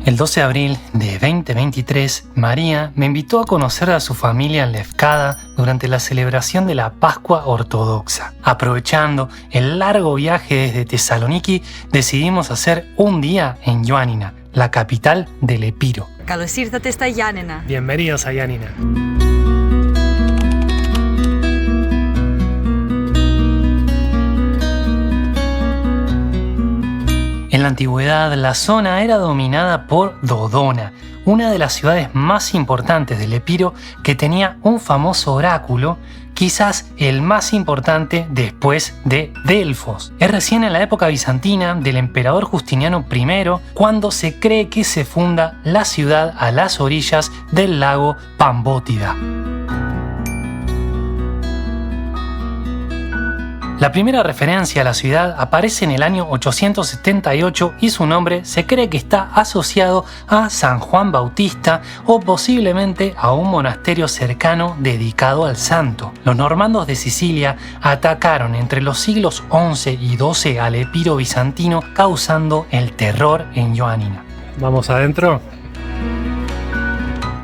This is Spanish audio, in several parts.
El 12 de abril de 2023, María me invitó a conocer a su familia en Lefkada durante la celebración de la Pascua Ortodoxa. Aprovechando el largo viaje desde Tesaloniki, decidimos hacer un día en Ioánina, la capital del Epiro. Καλώς ήρθατε στα Γιάννενα. Bienvenidos a Ioánina. En la antigüedad, la zona era dominada por Dodona, una de las ciudades más importantes del Epiro que tenía un famoso oráculo, quizás el más importante después de Delfos. Es recién en la época bizantina del emperador Justiniano I cuando se cree que se funda la ciudad a las orillas del lago Pambótida. La primera referencia a la ciudad aparece en el año 878 y su nombre se cree que está asociado a San Juan Bautista o posiblemente a un monasterio cercano dedicado al santo. Los normandos de Sicilia atacaron entre los siglos XI y XII al Epiro bizantino, causando el terror en Ioánina. ¿Vamos adentro?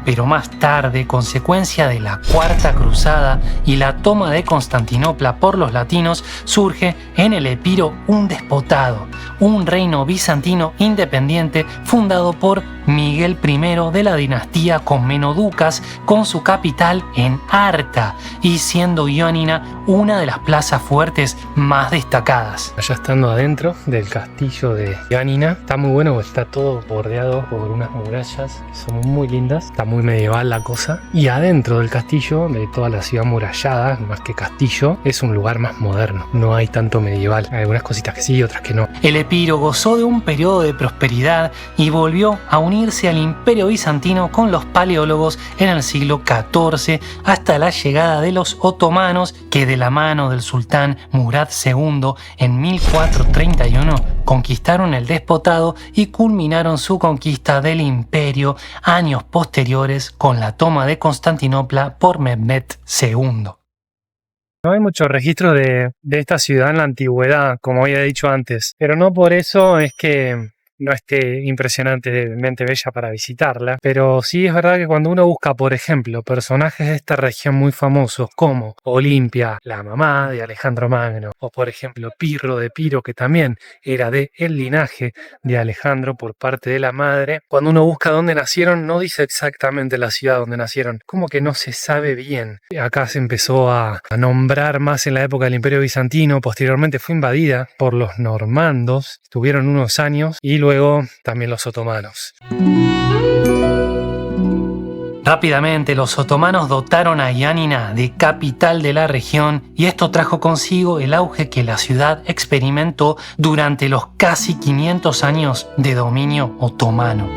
Pero más tarde, consecuencia de la Cuarta Cruzada y la toma de Constantinopla por los latinos, surge en el Epiro un despotado, un reino bizantino independiente fundado por Miguel I de la dinastía Comneno-Ducas, con su capital en Arta y siendo Ioánina una de las plazas fuertes más destacadas. Allá estando adentro del castillo de Ioánina, está muy bueno porque está todo bordeado por unas murallas que son muy lindas, está muy medieval la cosa. Y adentro del castillo, de toda la ciudad murallada, más que castillo, es un lugar más moderno, no hay tanto medieval, hay algunas cositas que sí, otras que no. El Epiro gozó de un periodo de prosperidad y volvió a unirse al Imperio Bizantino con los paleólogos en el siglo XIV hasta la llegada de los otomanos que de la mano del sultán Murad II en 1431 conquistaron el despotado y culminaron su conquista del imperio años posteriores con la toma de Constantinopla por Mehmed II. No hay mucho registro de esta ciudad en la antigüedad, como había dicho antes, pero no por eso es que no esté impresionantemente bella para visitarla, pero sí es verdad que cuando uno busca, por ejemplo, personajes de esta región muy famosos como Olimpia, la mamá de Alejandro Magno, o por ejemplo Pirro de Epiro, que también era de el linaje de Alejandro por parte de la madre, cuando uno busca dónde nacieron no dice exactamente la ciudad donde nacieron, como que no se sabe bien. Acá se empezó a nombrar más en la época del Imperio Bizantino, posteriormente fue invadida por los normandos, estuvieron unos años y luego también los otomanos. Rápidamente los otomanos dotaron a Ioánina de capital de la región y esto trajo consigo el auge que la ciudad experimentó durante los casi 500 años de dominio otomano.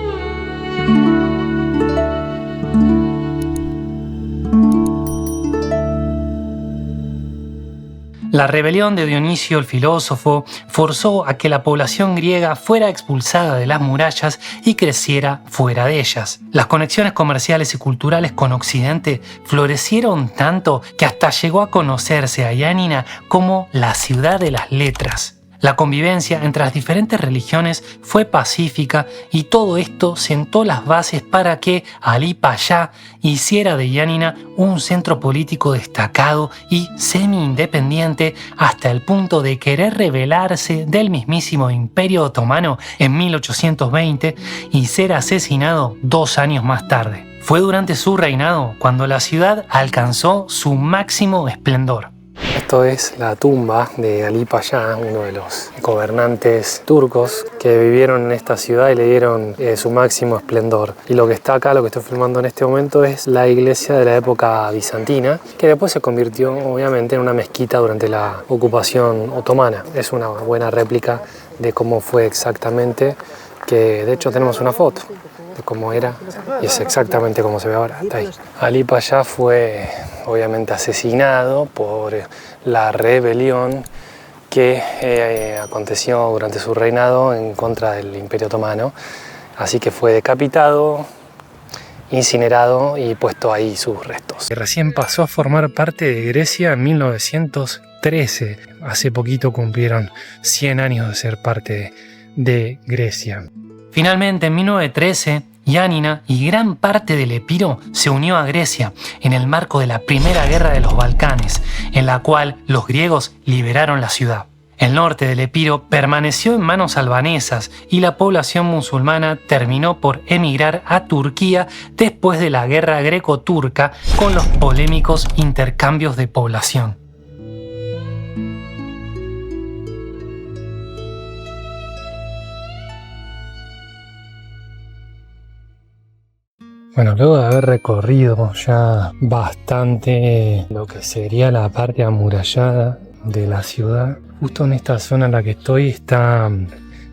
La rebelión de Dionisio el filósofo forzó a que la población griega fuera expulsada de las murallas y creciera fuera de ellas. Las conexiones comerciales y culturales con Occidente florecieron tanto que hasta llegó a conocerse a Ioánina como la ciudad de las letras. La convivencia entre las diferentes religiones fue pacífica y todo esto sentó las bases para que Alí Payá hiciera de Ioánina un centro político destacado y semi-independiente hasta el punto de querer rebelarse del mismísimo Imperio Otomano en 1820 y ser asesinado 2 años más tarde. Fue durante su reinado cuando la ciudad alcanzó su máximo esplendor. Esto es la tumba de Alí Payá, uno de los gobernantes turcos que vivieron en esta ciudad y le dieron su máximo esplendor. Y lo que está acá, lo que estoy filmando en este momento, es la iglesia de la época bizantina, que después se convirtió obviamente en una mezquita durante la ocupación otomana. Es una buena réplica de cómo fue exactamente, que de hecho tenemos una foto de cómo era y es exactamente como se ve ahora. Está ahí. Alí Payá fue obviamente asesinado por la rebelión que aconteció durante su reinado en contra del Imperio Otomano. Así que fue decapitado, incinerado y puesto ahí sus restos. Recién pasó a formar parte de Grecia en 1913. Hace poquito cumplieron 100 años de ser parte de Grecia. Finalmente, en 1913, Yanina y gran parte del Epiro se unió a Grecia en el marco de la Primera Guerra de los Balcanes, en la cual los griegos liberaron la ciudad. El norte del Epiro permaneció en manos albanesas y la población musulmana terminó por emigrar a Turquía después de la guerra greco-turca con los polémicos intercambios de población. Bueno, luego de haber recorrido ya bastante lo que sería la parte amurallada de la ciudad, justo en esta zona en la que estoy está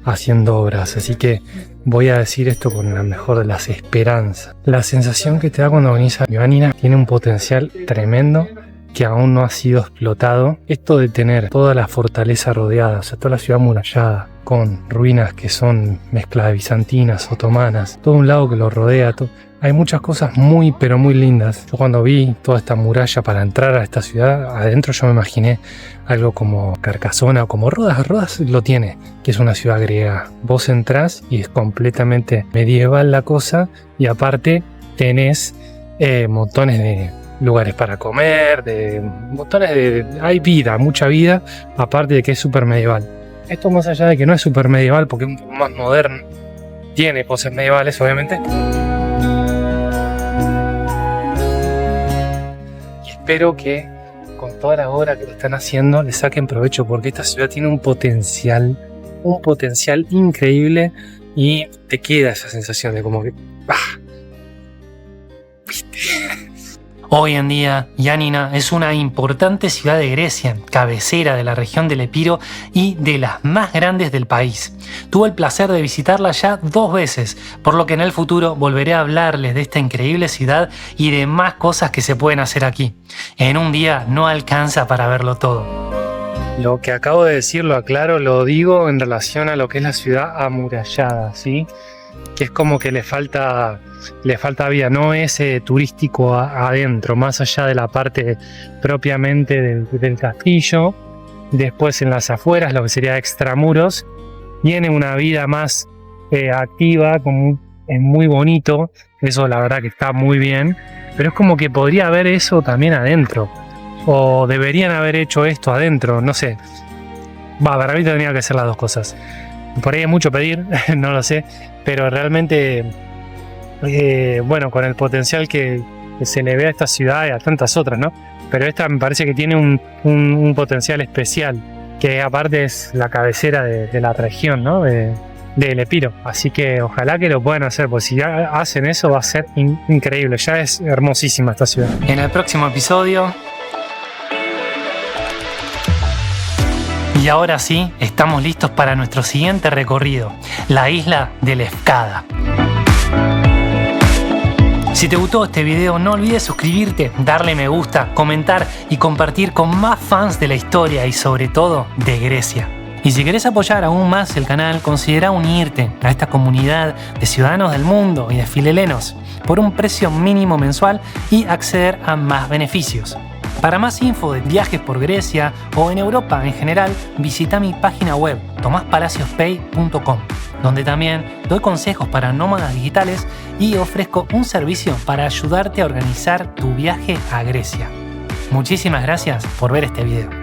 haciendo obras, así que voy a decir esto con la mejor de las esperanzas. La sensación que te da cuando venís a Yanina tiene un potencial tremendo que aún no ha sido explotado. Esto de tener toda la fortaleza rodeada, o sea, toda la ciudad amurallada, con ruinas que son mezcla de bizantinas, otomanas, todo un lago que lo rodea, hay muchas cosas muy pero muy lindas. Yo cuando vi toda esta muralla para entrar a esta ciudad, adentro yo me imaginé algo como Carcasona o como Rodas. Rodas lo tiene, que es una ciudad griega. Vos entrás y es completamente medieval la cosa, y aparte tenés montones de lugares para comer, hay vida, mucha vida, aparte de que es súper medieval. Esto más allá de que no es súper medieval, porque es un poco más moderno, tiene poses medievales obviamente. Y espero que con toda la obra que le están haciendo le saquen provecho, porque esta ciudad tiene un potencial increíble, y te queda esa sensación de como que ¿viste? Hoy en día, Yanina es una importante ciudad de Grecia, cabecera de la región del Epiro y de las más grandes del país. Tuve el placer de visitarla ya 2 veces, por lo que en el futuro volveré a hablarles de esta increíble ciudad y de más cosas que se pueden hacer aquí. En un día no alcanza para verlo todo. Lo que acabo de decir, lo aclaro, lo digo en relación a lo que es la ciudad amurallada, ¿sí? Que es como que le falta vida, no es turístico adentro, más allá de la parte propiamente del castillo. Después en las afueras, lo que sería extramuros, tiene una vida más activa, es muy bonito, eso la verdad que está muy bien, pero es como que podría haber eso también adentro, o deberían haber hecho esto adentro, no sé. Para mí tendría que ser las dos cosas. Por ahí es mucho pedir, no lo sé, pero realmente, bueno, con el potencial que se le ve a esta ciudad y a tantas otras, ¿no? Pero esta me parece que tiene un potencial especial, que aparte es la cabecera de la región, ¿no? Del Epiro. Así que ojalá que lo puedan hacer, porque si ya hacen eso va a ser increíble. Ya es hermosísima esta ciudad. En el próximo episodio... Y ahora sí, estamos listos para nuestro siguiente recorrido, la isla de Lefkada. Si te gustó este video, no olvides suscribirte, darle me gusta, comentar y compartir con más fans de la historia y sobre todo de Grecia. Y si querés apoyar aún más el canal, considera unirte a esta comunidad de ciudadanos del mundo y de filelenos por un precio mínimo mensual y acceder a más beneficios. Para más info de viajes por Grecia o en Europa en general, visita mi página web tomaspalaciospay.com, donde también doy consejos para nómadas digitales y ofrezco un servicio para ayudarte a organizar tu viaje a Grecia. Muchísimas gracias por ver este video.